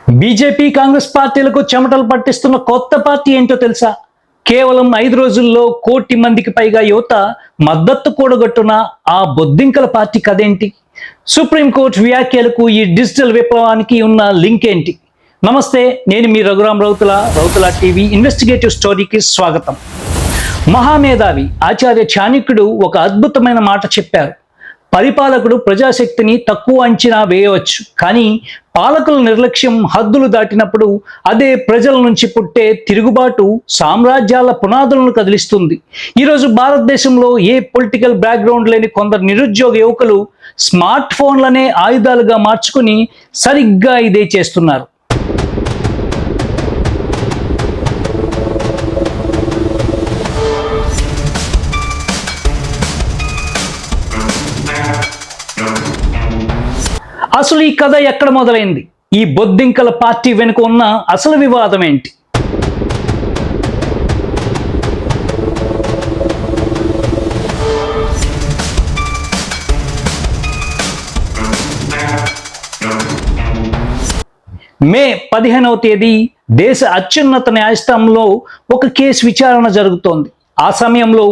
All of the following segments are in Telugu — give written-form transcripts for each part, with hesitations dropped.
బీజేపీ కాంగ్రెస్ పార్టీలకు చెమటలు పట్టిస్తున్న కొత్త పార్టీ ఏంటో తెలుసా? కేవలం 5 రోజుల్లో 1 కోటి మందికి పైగా యువత మద్దతు కూడగట్టున ఆ బొద్దింకల పార్టీ కదేంటి? సుప్రీంకోర్టు వ్యాఖ్యలకు ఈ డిజిటల్ విప్లవానికి ఉన్న లింక్ ఏంటి? నమస్తే, నేను మీ రఘురామ్ రౌతుల టీవీ ఇన్వెస్టిగేటివ్ స్టోరీకి స్వాగతం. మహామేధావి ఆచార్య చాణక్యుడు ఒక అద్భుతమైన మాట చెప్పారు. పరిపాలకుడు ప్రజాశక్తిని తక్కువ అంచనా వేయవచ్చు, కానీ పాలకుల నిర్లక్ష్యం హద్దులు దాటినప్పుడు అదే ప్రజల నుంచి పుట్టే తిరుగుబాటు సామ్రాజ్యాల పునాదులను కదిలిస్తుంది. ఈరోజు భారతదేశంలో ఏ పొలిటికల్ బ్యాక్గ్రౌండ్ లేని కొందరు నిరుద్యోగ యువకులు స్మార్ట్ ఫోన్లనే ఆయుధాలుగా మార్చుకుని సరిగ్గా ఇదే చేస్తున్నారు. అసలు ఈ కథ ఎక్కడ మొదలైంది? ఈ బొద్దింకల పార్టీ వెనుక ఉన్న అసలు వివాదం ఏంటి? మే 15వ తేదీ దేశ అత్యున్నత న్యాయస్థానంలో ఒక కేసు విచారణ జరుగుతోంది. ఆ సమయంలో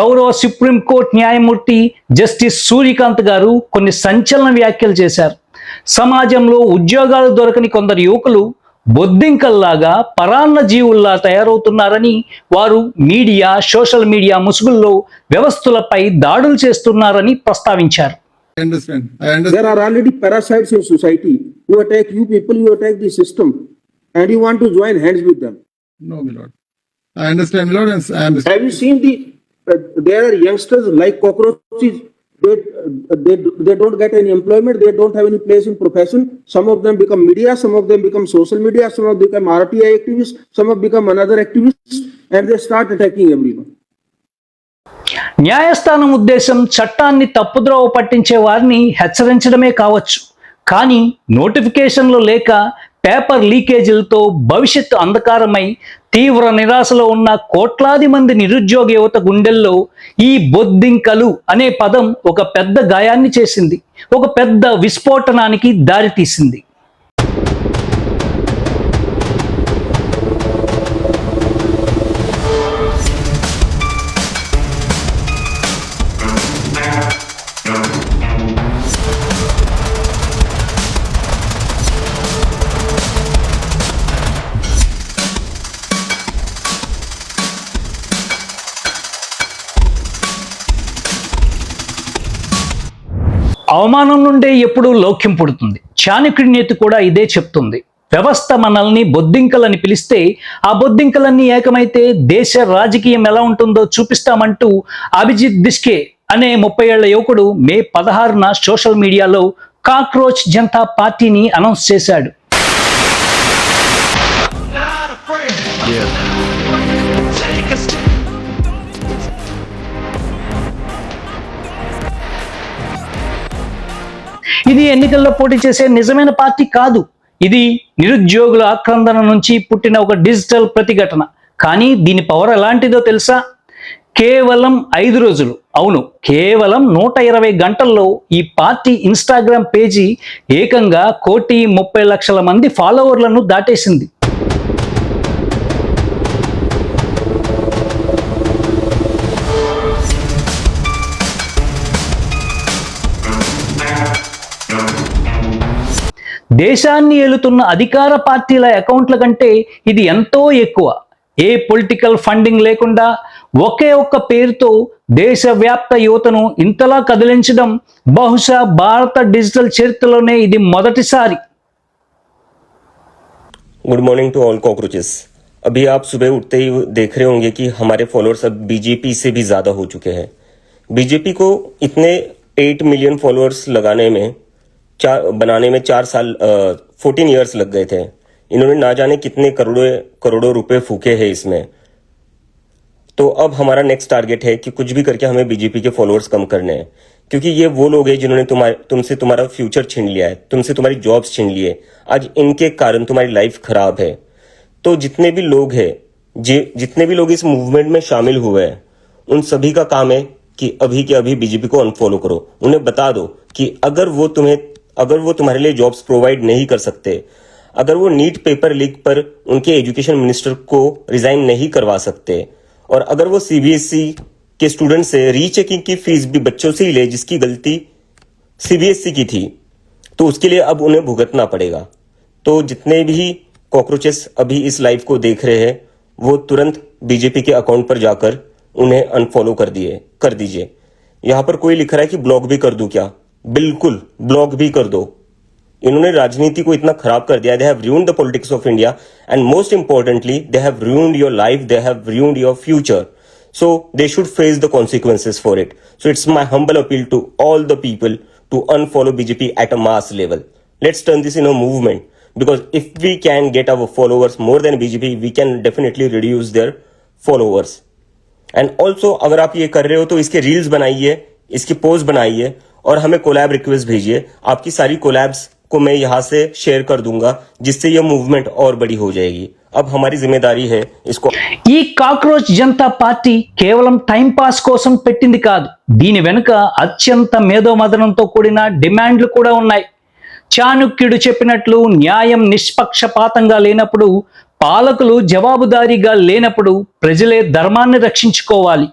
గౌరవ సుప్రీంకోర్టు న్యాయమూర్తి జస్టిస్ సూర్యకాంత్ గారు కొన్ని సంచలన వ్యాఖ్యలు చేశారు. సమాజంలో ఉద్యోగాలు దొరకని కొందరు యువకులు బొద్దింకల్లాగా పరాన్న జీవుల్లా తయారవుతున్నారని, వారు మీడియా, సోషల్ మీడియా ముసుగుల్లో వ్యవస్థలపై దాడులు చేస్తున్నారని ప్రస్తావించారు. I understand. There are already parasites in society who attack you people, you attack the system, and you want to join hands with them. No, my lord. I understand, my lord, and I understand. Have you seen there are youngsters like cockroaches, they don't get any employment, they don't have any place in profession. Some of them become media, some of them become social media, some of them become RTI activists, some of them become another activists, and they start attacking everyone. న్యాయస్థానం ఉద్దేశం చట్టాన్ని తప్పుద్రోవ పట్టించే వారిని హెచ్చరించడమే కావచ్చు, కానీ నోటిఫికేషన్లు లేక పేపర్ లీకేజీలతో భవిష్యత్తు అంధకారమై తీవ్ర నిరాశలో ఉన్న కోట్లాది మంది నిరుద్యోగ యువత గుండెల్లో ఈ బొద్దింకలు అనే పదం ఒక పెద్ద గాయాన్ని చేసింది, ఒక పెద్ద విస్ఫోటనానికి దారితీసింది. అవమానం నుండే ఎప్పుడూ లౌక్యం పుడుతుంది. చాణక్యుడి నీతి కూడా ఇదే చెప్తుంది. వ్యవస్థ మనల్ని బొద్దింకలని పిలిస్తే ఆ బొద్దింకలన్నీ ఏకమైతే దేశ రాజకీయం ఎలా ఉంటుందో చూపిస్తామంటూ అభిజిత్ బిస్కే అనే 30 ఏళ్ల యువకుడు మే 16న సోషల్ మీడియాలో కాక్రోచ్ జనతా పార్టీని అనౌన్స్ చేశాడు. ఇది ఎన్నికల్లో పోటీ చేసే నిజమైన పార్టీ కాదు. ఇది నిరుద్యోగుల ఆక్రందన నుంచి పుట్టిన ఒక డిజిటల్ ప్రతిఘటన. కానీ దీని పవర్ ఎలాంటిదో తెలుసా? కేవలం 5 రోజులు, అవును, కేవలం 120 గంటల్లో ఈ పార్టీ ఇన్స్టాగ్రామ్ పేజీ ఏకంగా 1,30,00,000 మంది ఫాలోవర్లను దాటేసింది. దేశాన్ని ఏలుతున్న అధికార పార్టీల అకౌంట్ల కంటే ఇది ఎంతో ఎక్కువ. ఏ పొలిటికల్ ఫండింగ్ లేకుండా ఒకే ఒక్క పేరుతో దేశవ్యాప్త యువతను ఇంతలా కదిలించడం బహుశా భారత డిజిటల్ చరిత్రలోనే ఇది మొదటిసారి. Good morning to all cockroaches. अभी आप सुबह उठते ही देख रहे होंगे कि हमारे फॉलोअर्स अब बीजेपी से भी ज्यादा हो चुके हैं. बीजेपी को इतने 8 मिलियन फॉलोअर्स बनाने में 4 साल 14 ईयर्स लग गए थे. इन्होंने ना जाने कितने करोड़ों रुपए फूके हैं इसमें. तो अब हमारा नेक्स्ट टारगेट है कि कुछ भी करके हमें बीजेपी के फॉलोअर्स कम करने हैं, क्योंकि ये वो लोग हैं जिन्होंने तुमसे तुम्हारा फ्यूचर छीन लिया है, तुमसे तुम्हारी जॉब्स छीन लिए. आज इनके कारण तुम्हारी लाइफ खराब है. तो जितने भी लोग हैं, जितने भी लोग इस मूवमेंट में शामिल हुए हैं, उन सभी का काम है कि अभी के अभी बीजेपी को अनफॉलो करो. उन्हें बता दो कि अगर वो तुम्हारे लिए जॉब्स प्रोवाइड नहीं कर सकते, अगर वो नीट पेपर लीक पर उनके एजुकेशन मिनिस्टर को रिजाइन नहीं करवा सकते और अगर वो सीबीएसई के स्टूडेंट से रीचेकिंग की फीस भी बच्चों से ही ले जिसकी गलती सीबीएसई की थी, तो उसके लिए अब उन्हें भुगतना पड़ेगा। तो जितने भी कॉकरोचेस अभी इस लाइव को देख रहे हैं वो तुरंत बीजेपी के अकाउंट पर जाकर उन्हें अनफॉलो कर दीजिए। यहां पर कोई लिख रहा है कि ब्लॉक भी कर दूं क्या? बिल्कुल ब्लॉक भी कर दो। इन्होंने राजनीति को इतना खराब कर दिया, they have ruined the politics of India and most importantly they have ruined your life, they have ruined your future, so they should face the consequences for it. So it's my humble appeal to all the people to unfollow BJP at a mass level. Let's turn this in a movement, because if we can get our followers more than BJP, we can definitely reduce their followers. And also अगर आप ये कर रहे हो तो इसके रील्स बनाइए, इसकी पोस्ट बनाइए और हमें कोलैब रिक्वेस्ट भेजिए। आपकी सारी कोलैब्स को मैं यहाँ से शेयर कर दूंगा, जिससे यह मूवमेंट और बड़ी हो जाएगी। अब हमारी जिम्मेदारी है इसको। ఈ కాక్రోచ్ జనతా పార్టీ కేవలం టైం పాస్ కోసం పెట్టింది కాదు, దీని వెనుక అత్యంత మేధోమదనంతో కూడిన డిమాండ్లు కూడా ఉన్నాయి. చాణక్యుడు చెప్పినట్లు న్యాయం నిష్పక్షపాతంగా లేనప్పుడు, పాలకులు జవాబుదారీగా లేనప్పుడు ప్రజలే ధర్మాన్ని రక్షించుకోవాలి.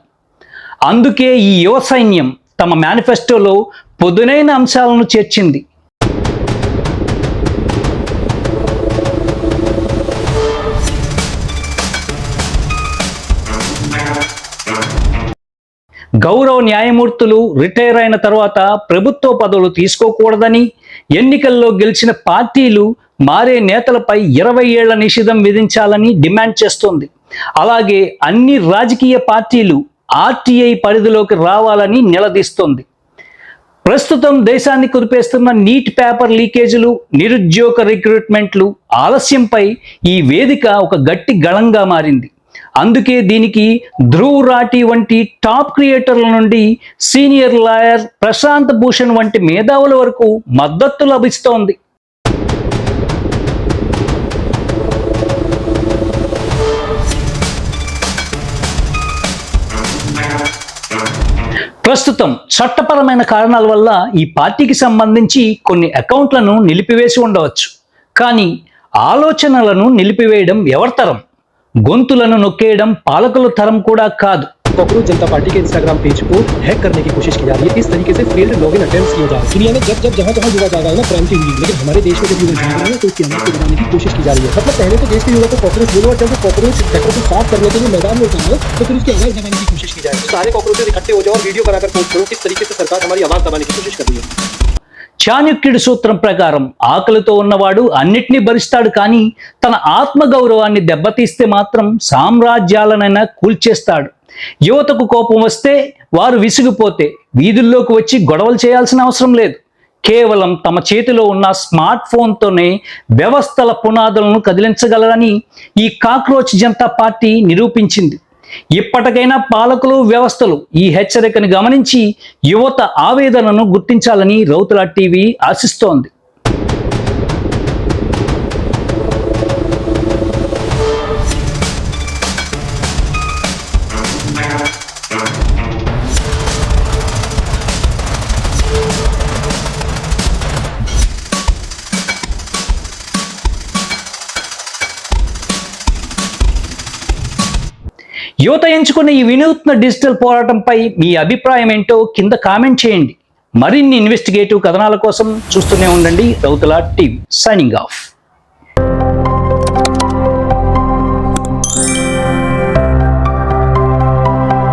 అందుకే ఈ యువ సైన్యం తమ మేనిఫెస్టోలో పొదునైన అంశాలను చేర్చింది. గౌరవ న్యాయమూర్తులు రిటైర్ అయిన తర్వాత ప్రభుత్వ పదవులు తీసుకోకూడదని, ఎన్నికల్లో గెలిచిన పార్టీలు మారే నేతలపై 20 ఏళ్ల నిషేధం విధించాలని డిమాండ్ చేస్తోంది. అలాగే అన్ని రాజకీయ పార్టీలు ఆర్టీఐ పరిధిలోకి రావాలని నిలదీస్తోంది. ప్రస్తుతం దేశాన్ని కుదిపేస్తున్న నీట్ పేపర్ లీకేజీలు, నిరుద్యోగ రిక్రూట్మెంట్లు, ఆలస్యంపై ఈ వేదిక ఒక గట్టి గళంగా మారింది. అందుకే దీనికి ధ్రువ్ రాఠీ వంటి టాప్ క్రియేటర్ల నుండి సీనియర్ లాయర్ ప్రశాంత్ భూషణ్ వంటి మేధావుల వరకు మద్దతు లభిస్తోంది. ప్రస్తుతం చట్టపరమైన కారణాల వల్ల ఈ పార్టీకి సంబంధించి కొన్ని అకౌంట్లను నిలిపివేసి ఉండవచ్చు. కానీ ఆలోచనలను నిలిపివేయడం ఎవరి తరం? గొంతులను నొక్కేయడం పాలకుల తరం కూడా కాదు. कॉकरोच जनता पार्टी के इंस्टाग्राम पेज को हैक करने की कोशिश की जा रही है। इस तरीके से फेल्ड लॉगिन अटेम्प्ट्स किए जा रहे हैं। दुनिया में जब जहां युवा जा रहा है ना क्रांति हुई, लेकिन हमारे देश में जब युवा जा रहा है तो उसकी अमल को बनाने की कोशिश की जा रही है। मतलब पहले तो देश के युवा को कॉकरोच बोलो, और जब वो कॉकरोच सेक्टर को साफ करने के लिए मैदान में उतरा है तो फिर उसकी आवाज दबाने की कोशिश की जाए। सारे कॉकरोचेस इकट्ठे हो जाओ और वीडियो बनाकर पोस्ट करो किस तरीके से सरकार हमारी आवाज दबाने की कोशिश कर रही है। చాణక్యుడి సూత్రం ప్రకారం ఆకలితో ఉన్నవాడు అన్నిటినీ భరిస్తాడు, కానీ తన ఆత్మగౌరవాన్ని దెబ్బతీస్తే మాత్రం సామ్రాజ్యాలనైనా కూల్చేస్తాడు. యువతకు కోపం వస్తే, వారు విసిగిపోతే వీధుల్లోకి వచ్చి గొడవలు చేయాల్సిన అవసరం లేదు. కేవలం తమ చేతిలో ఉన్న స్మార్ట్ ఫోన్తోనే వ్యవస్థల పునాదులను కదిలించగలరని ఈ కాక్రోచ్ జనతా పార్టీ నిరూపించింది. ఇప్పటికైనా పాలకులు, వ్యవస్థలు ఈ హెచ్చరికను గమనించి యువత ఆవేదనను గుర్తించాలని రౌతుల టీవీ ఆశిస్తోంది. యువత ఎంచుకున్న ఈ వినూత్న డిజిటల్ పోరాటంపై మీ అభిప్రాయం ఏంటో కింద కామెంట్ చేయండి. మరిన్ని ఇన్వెస్టిగేటివ్ కథనాల కోసం చూస్తూనే ఉండండి రౌతుల టీవీ. Signing off.